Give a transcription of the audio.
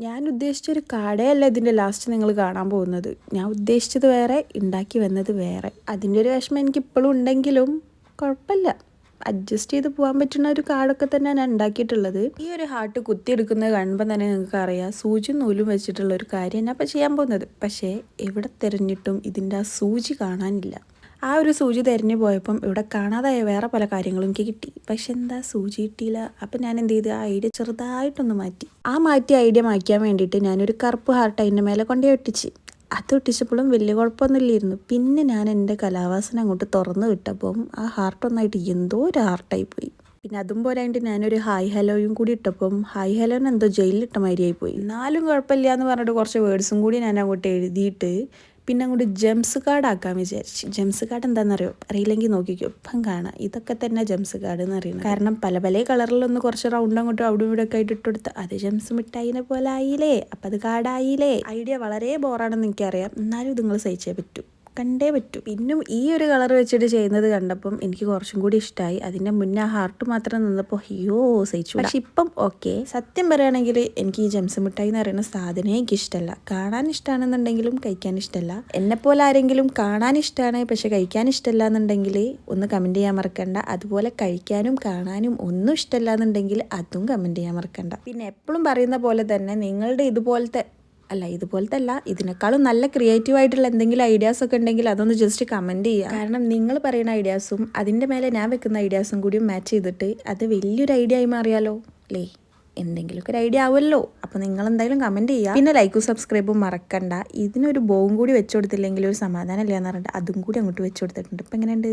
ഞാൻ ഉദ്ദേശിച്ച ഒരു കടയല്ല ഇതിൻ്റെ ലാസ്റ്റ് നിങ്ങൾ കാണാൻ പോകുന്നത്. ഞാൻ ഉദ്ദേശിച്ചത് വേറെ, ഉണ്ടാക്കി വന്നത് വേറെ. അതിൻ്റെ ഒരു വിഷമം എനിക്ക് ഇപ്പോഴും ഉണ്ടെങ്കിലും കുഴപ്പമില്ല, അഡ്ജസ്റ്റ് ചെയ്ത് പോകാൻ പറ്റുന്ന ഒരു കാർഡൊക്കെ തന്നെ ഞാൻ ഉണ്ടാക്കിയിട്ടുള്ളത്. ഈ ഒരു ഹാർട്ട് കുത്തിയെടുക്കുന്നത് കാണുമ്പോൾ തന്നെ നിങ്ങൾക്ക് അറിയാം സൂചി നൂലും വെച്ചിട്ടുള്ള ഒരു കാര്യം ഞാൻ അപ്പോൾ ചെയ്യാൻ പോകുന്നത്. പക്ഷേ എവിടെ തിരഞ്ഞിട്ടും ഇതിൻ്റെ ആ സൂചി കാണാനില്ല. ആ ഒരു സൂചി തിരഞ്ഞു പോയപ്പം ഇവിടെ കാണാതായ വേറെ പല കാര്യങ്ങളും എനിക്ക് കിട്ടി. പക്ഷെ എന്താ സൂചി കിട്ടിയില്ല. അപ്പം ഞാൻ എന്ത് ചെയ്തു, ആ ഐഡിയ ചെറുതായിട്ടൊന്ന് മാറ്റി. ആ മാറ്റിയ ഐഡിയ മായ്ക്കാൻ വേണ്ടിയിട്ട് ഞാനൊരു കറുപ്പ് ഹാർട്ട് അതിൻ്റെ മേലെ കൊണ്ടേ ഒട്ടിച്ച്. അത് ഒട്ടിച്ചപ്പോഴും വലിയ കുഴപ്പമൊന്നുമില്ലായിരുന്നു. പിന്നെ ഞാൻ എൻ്റെ കലാവാസന അങ്ങോട്ട് തുറന്ന് വിട്ടപ്പം ആ ഹാർട്ടൊന്നായിട്ട് എന്തോ ഒരു ഹാർട്ടായി പോയി. പിന്നെ അതും പോരായിട്ട് ഞാനൊരു ഹായ് ഹലോയും കൂടി ഇട്ടപ്പം ഹായ് ഹലോന് എന്തോ ജയിലിലിട്ട മാതിരിയായി പോയി. എന്നാലും കുഴപ്പമില്ല എന്ന് പറഞ്ഞിട്ട് കുറച്ച് വേർഡ്സും കൂടി ഞാൻ അങ്ങോട്ട് എഴുതിയിട്ട് പിന്നെ അങ്ങോട്ട് ജെംസ് കാർഡ് ആക്കാൻ വിചാരിച്ചു. ജെംസ് കാർഡ് എന്താണെന്നറിയോ? അറിയില്ലെങ്കിൽ നോക്കിക്കോ, ഇപ്പം കാണാം. ഇതൊക്കെ തന്നെ ജെംസ് കാർഡ് എന്ന് അറിയുന്നത്. കാരണം പല പല കളറിലൊന്ന് കുറച്ച് റൗണ്ട് അങ്ങോട്ടും അവിടെ ഇവിടെ ഒക്കെ ആയിട്ട് ഇട്ടെടുത്ത് അത് ജെംസ് മിഠായിനെ പോലെ ആയില്ലേ, അപ്പം അത് കാർഡായില്ലേ. ഐഡിയ വളരെ ബോറാണെന്ന് എനിക്കറിയാം, എന്നാലും ഇത് നിങ്ങൾ സഹിച്ചേ പറ്റൂ, കണ്ടേ പറ്റൂ. പിന്നും ഈ ഒരു കളർ വെച്ചിട്ട് ചെയ്യുന്നത് കണ്ടപ്പം എനിക്ക് കുറച്ചും കൂടി ഇഷ്ടമായി. അതിൻ്റെ മുന്നേ ആ ഹാർട്ട് മാത്രം നിന്നപ്പോൾ അയ്യോ സഹിച്ചു. പക്ഷെ ഇപ്പം ഓക്കെ. സത്യം പറയുകയാണെങ്കിൽ എനിക്ക് ഈ ജെംസ് മിഠായി എന്ന് പറയുന്ന സാധനമേ എനിക്ക് ഇഷ്ടമല്ല. കാണാൻ ഇഷ്ടമാണെന്നുണ്ടെങ്കിലും കഴിക്കാൻ ഇഷ്ടമല്ല. എന്നെപ്പോലെ ആരെങ്കിലും കാണാൻ ഇഷ്ടമാണ് പക്ഷെ കഴിക്കാൻ ഇഷ്ടമല്ല എന്നുണ്ടെങ്കിൽ ഒന്ന് കമൻറ്റ് ചെയ്യാൻ മറക്കണ്ട. അതുപോലെ കഴിക്കാനും കാണാനും ഒന്നും ഇഷ്ടമല്ല എന്നുണ്ടെങ്കിൽ അതും കമൻറ്റ് ചെയ്യാൻ മറക്കണ്ട. പിന്നെ എപ്പോഴും പറയുന്ന പോലെ തന്നെ നിങ്ങളുടെ ഇതുപോലത്തെ അല്ല, ഇതിനേക്കാളും നല്ല ക്രിയേറ്റീവ് ആയിട്ടുള്ള എന്തെങ്കിലും ഐഡിയാസ് ഒക്കെ ഉണ്ടെങ്കിൽ അതൊന്ന് ജസ്റ്റ് കമൻറ്റ് ചെയ്യുക. കാരണം നിങ്ങൾ പറയുന്ന ഐഡിയാസും അതിൻ്റെ മേലെ ഞാൻ വെക്കുന്ന ഐഡിയാസും കൂടി മാച്ച് ചെയ്തിട്ട് അത് വലിയൊരു ഐഡിയ ആയി മാറിയാലോ അല്ലേ. എന്തെങ്കിലുമൊക്കെ ഒരു ഐഡിയ ആവുമല്ലോ. അപ്പോൾ നിങ്ങൾ എന്തായാലും കമൻറ്റ് ചെയ്യുക. പിന്നെ ലൈക്കും സബ്സ്ക്രൈബും മറക്കണ്ട. ഇതിനൊരു ബോവും കൂടി വെച്ച് കൊടുത്തില്ലെങ്കിൽ ഒരു സമാധാനം ഇല്ല എന്ന് പറഞ്ഞിട്ട് അതും കൂടി അങ്ങോട്ട് വെച്ച് കൊടുത്തിട്ടുണ്ട്. ഇപ്പം എങ്ങനെയുണ്ട്?